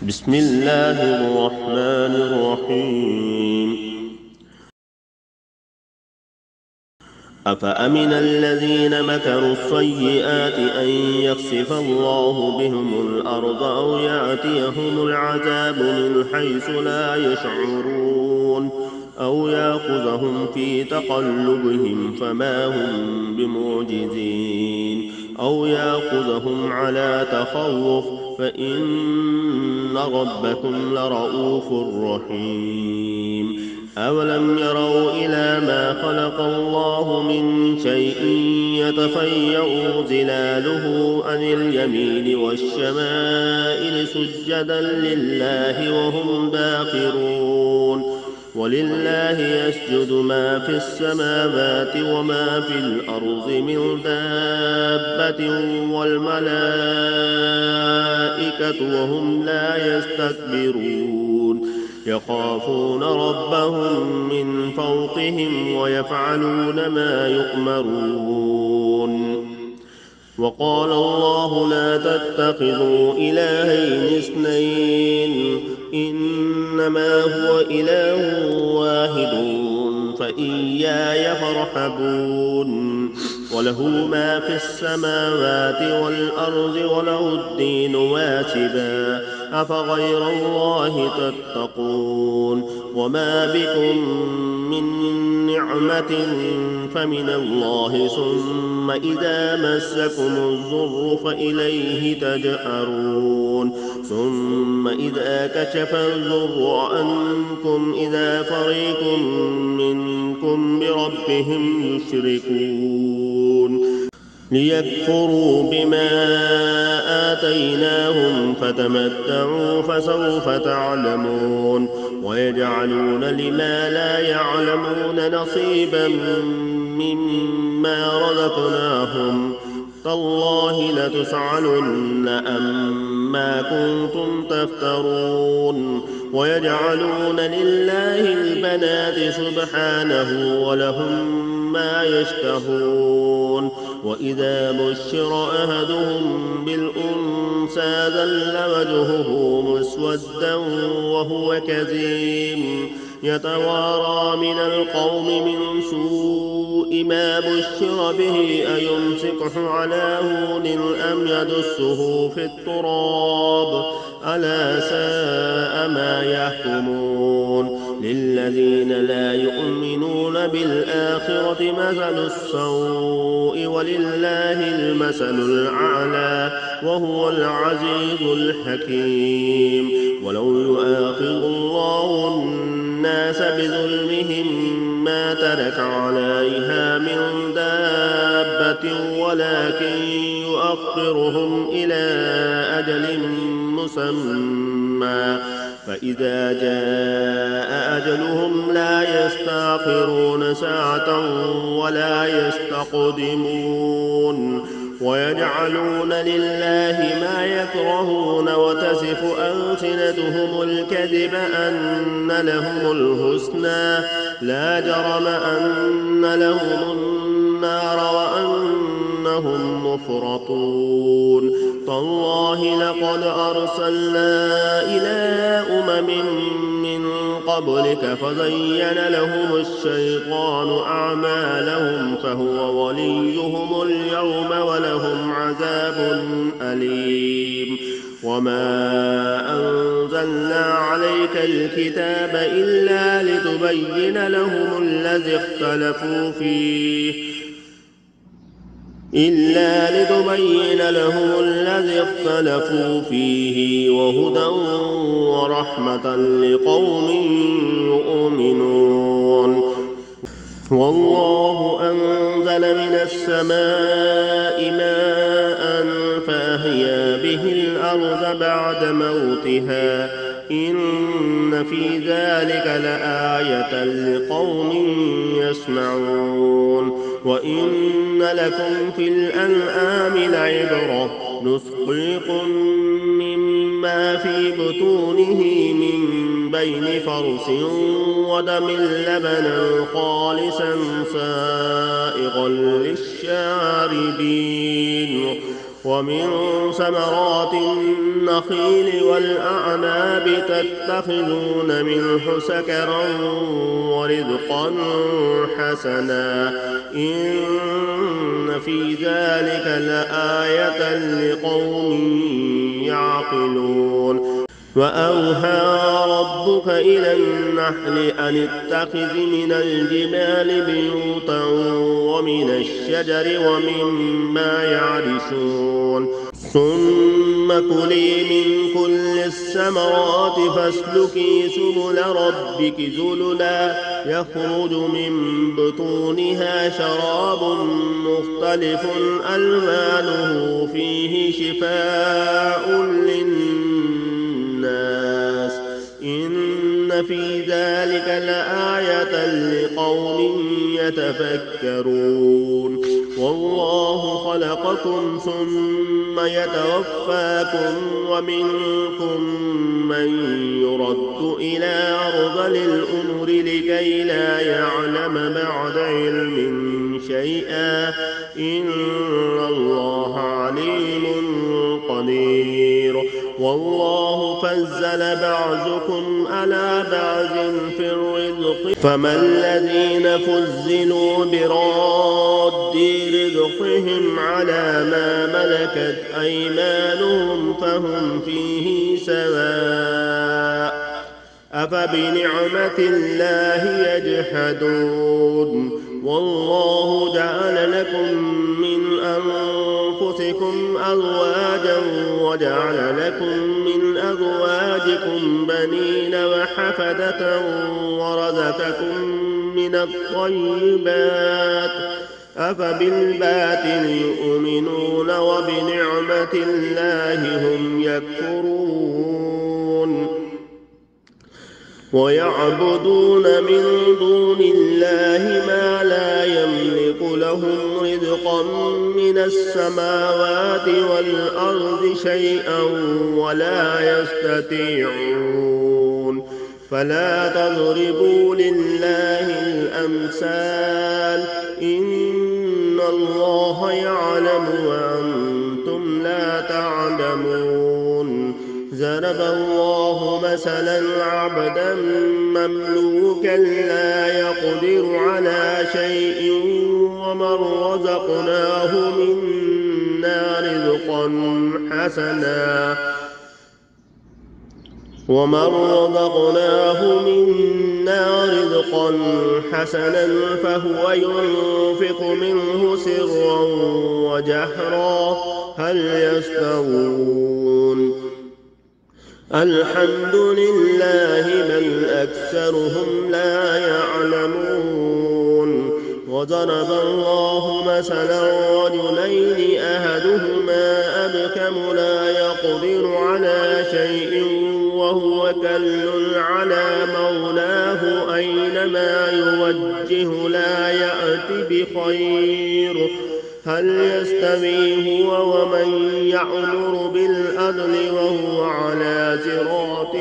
بسم الله الرحمن الرحيم. أفأمن الذين مكروا السيئات أن يخسف الله بهم الأرض أو يأتيهم العذاب من حيث لا يشعرون أو يأخذهم في تقلبهم فما هم بمعجزين أو يأخذهم على تخوف فإن ربكم لرءوف رحيم. أولم يروا إلى ما خلق الله من شيء يتفيأ ظلاله عن اليمين والشمائل سجدا لله وهم داخرون. ولله يسجد ما في السماوات وما في الأرض من دابة والملائكة وهم لا يستكبرون يخافون ربهم من فوقهم ويفعلون ما يؤمرون. وقال الله لا تتخذوا إلهين اثنين إنما هو إله واحد فإياي فارهبون. وله ما في السماوات والأرض وله الدين واجبا أفغير الله تتقون. وما بكم من نعمة فمن الله ثم إذا مسكم الضر فإليه تجأرون. ثم إذا كشف الضر عنكم إذا فريق منكم بربهم يشركون ليكفروا بما آتيناهم فتمتعوا فسوف تعلمون. ويجعلون لما لا يعلمون نصيبا مما رزقناهم تالله لتسألن عما كنتم تفترون. ويجعلون لله البنات سبحانه ولهم ما يشتهون. وإذا بشر أحدهم بالأنثى ظل وجهه مسودا وهو كظيم يتوارى من القوم من سوء ما بشر به أيمسكه على هون أم يدسه في التراب ألا ساء ما يحكمون. للذين لا يؤمنون بالآخرة مثل السوء ولله المثل الأعلى وهو العزيز الحكيم. ولو يؤاخذ الله الناس بظلمهم ما ترك عليها من دابة ولكن يؤخرهم إلى أجل مسمى فإذا جاء أجلهم لا يستأخرون ساعة ولا يستقدمون. ويجعلون لله ما يكرهون وتصف ألسنتهم الكذب أن لهم الحسنى لا جرم أن لهم النار وأنهم مفرطون. تالله لقد أرسلنا إلى من قبلك فزين لهم الشيطان أعمالهم فهو وليهم اليوم ولهم عذاب أليم. وما أنزلنا عليك الكتاب إلا لتبين لهم الذي اختلفوا فيه وهدى ورحمة لقوم يؤمنون. والله أنزل من السماء ماء فأحيا به الأرض بعد موتها إن في ذلك لآية لقوم يسمعون. وإن لكم في الأنعام لعبرة نسقيكم مما في بطونه من بين فرث ودم لبنا خالصا سائغا للشاربين ومن ثمرات النخيل والأعناب تتخذون منه سكرا ورزقا حسنا إن في ذلك لآية لقوم يعقلون وأوحى ربك إلى النحل أن اتخذ من الجبال بيوتا ومن الشجر ومما يعرشون ثم كلي من كل الثمرات فاسلكي سبل ربك ذللا يخرج من بطونها شراب مختلف ألوانه فيه شفاء للناس إن في ذلك لآية لقوم يتفكرون والله خلقكم ثم يتوفاكم ومنكم من يرد إلى أرذل الأمور لكي لا يعلم بعد علم شيئا إن الله عليم قدير والله فضل بعضكم على بعض في الرزق فما الذين فضلوا براد رزقهم على ما ملكت أيمانهم فهم فيه سواء أفبنعمة الله يجحدون والله جعل لكم من أنفسكم أزواجا وجعل لكم من أزواجكم بنين وحفدة ورزقكم من الطيبات أفبالباطل يؤمنون وبنعمة الله هم يكفرون ويعبدون من دون الله ما لا يملك لهم رزقا من السماوات والأرض شيئا ولا يستطيعون فلا تضربوا لله الأمثال إن الله يعلم وأنتم لا تعلمون ضرب الله مثلا عبدا مملوكا لا يقدر على شيء ومن رزقناه منا رزقا حسنا فهو ينفق منه سرا وجهرا هل يستوون الحمد لله بل أكثرهم لا يعلمون وضرب الله مثلا رجلين أحدهما أبكم لا يقدر على شيء وهو كل على مولاه أينما يوجه لا يأتي بخير هل يستوي هو ومن يأمر بالعدل وهو على صراط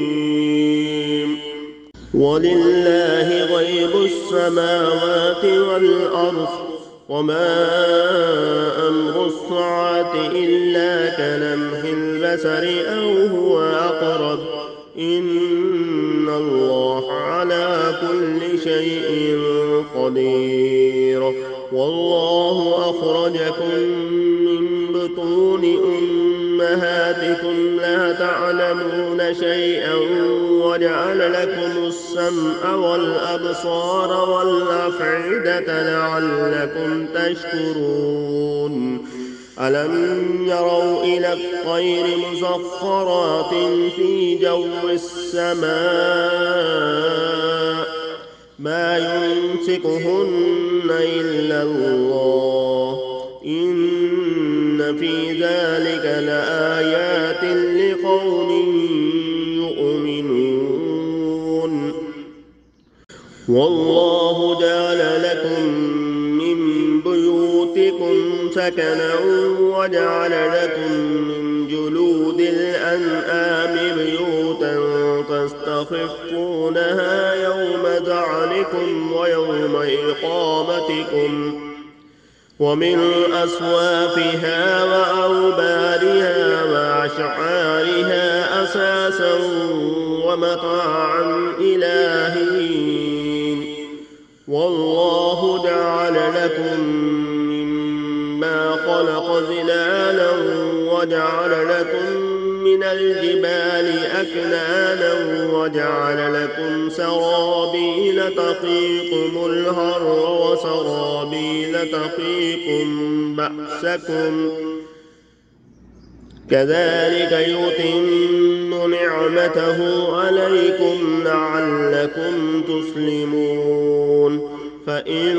مستقيم ولله غيب السماوات والأرض وما أمر الساعة إلا كلمح البصر أو هو أقرب إن الله على كل شيء قدير والله أخرجكم من بطون أمهاتكم لا تعلمون شيئا وجعل لكم السمع والأبصار والأفئدة لعلكم تشكرون ألم يروا إلى الطير مسخرات في جو السماء ما يمسكهن إلا الله إن في ذلك لآيات لقوم يؤمنون والله جعل لكم من بيوتكم سكنا وجعل لكم من جلود الأنعام بيوتا تستخفونها يوم ذعنكم ويوم إقامتكم ومن أصوافها وأوبارها وأشعارها أساسا ومتاعا إلى حين. والله جعل لكم مما خلق ظلالا وجعل لكم من الجبال أكنانا وجعل لكم سرابيل تقيكم الحر وسرابيل تقيكم بأسكم كذلك يتم نعمته عليكم لعلكم تسلمون. فإن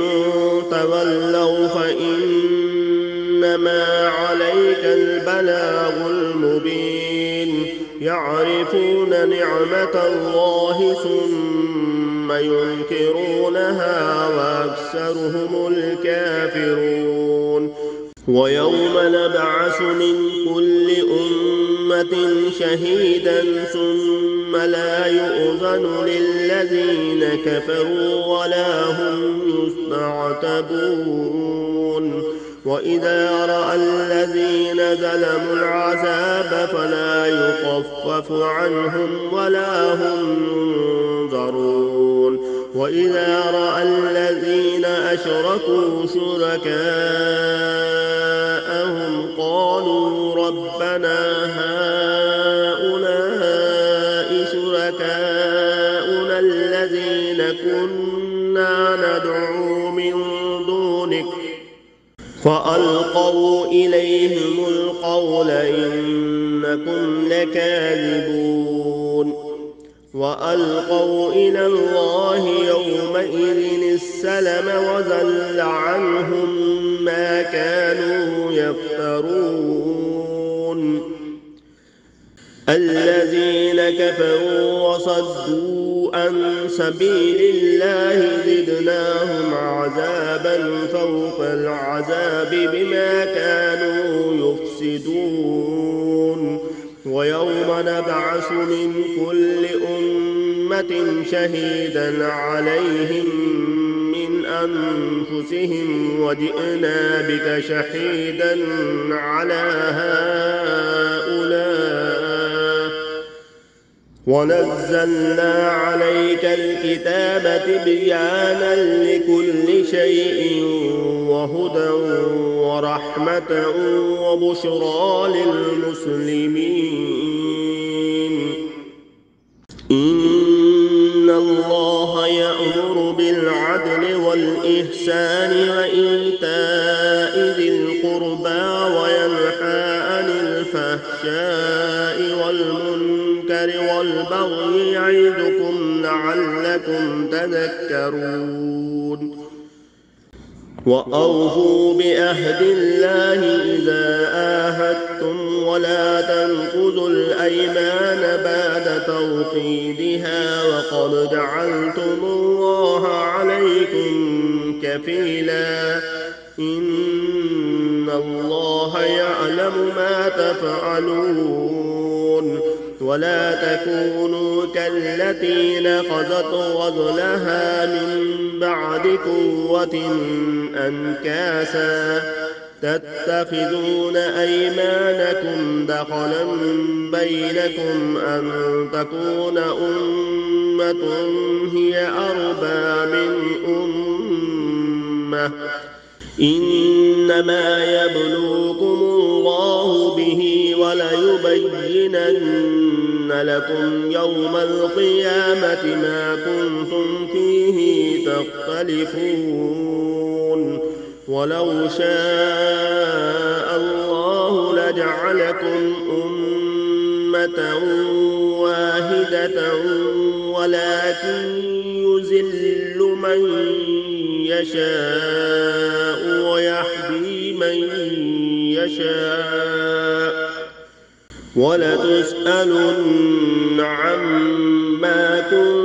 تولوا فإنما عليك البلاغ المبين. يعرفون نعمة الله ثم ينكرونها وأكثرهم الكافرون. ويوم نبعث من كل أمة شهيدا ثم لا يؤذن للذين كفروا ولا هم يستعتبون. وإذا رأى الذين ظلموا العذاب فلا يخفف عنهم ولا هم ينظرون. وإذا رأى الذين أشركوا شركاءهم قالوا ربنا هؤلاء شركاؤنا الذين كنا ندعو من دونك فألقوا إليهم القول إنكم لكاذبون. وألقوا إلى الله يومئذ السلم وضل عنهم ما كانوا يفترون. الذين كفروا وصدوا عن سبيل الله زدناهم عذابا فوق العذاب بما كانوا يفسدون. ويوم نبعث من كل أمة شهيدا عليهم من أنفسهم وجئنا بك شهيدا على هؤلاء ونزلنا عليك الكتاب تبيانا لكل شيء وهدى ورحمة وبشرى للمسلمين. إن الله يأمر بالعدل والإحسان وإيتاء ذي القربى وينهى عن الفحشاء والمنكر والبغي يعظكم لعلكم تذكرون. وأوفوا بعهد الله إذا عاهدتم ولا تنقضوا الأيمان بعد توكيدها وقد جعلتم الله عليكم كفيلا. إن الله يعلم ما تفعلون. ولا تكونوا كالتي نقضت غزلها من بعد قوة أنكاسا تتخذون أيمانكم دخلا بينكم أن تكون أمة هي أربى من أمة إنما يبلوكم الله به وليبينن لكم يوم القيامة ما كنتم فيه تختلفون. ولو شاء الله لجعلكم أمة واحدة ولكن يذل من يشاء ويهدي من يشاء ولتسألن عما كنتم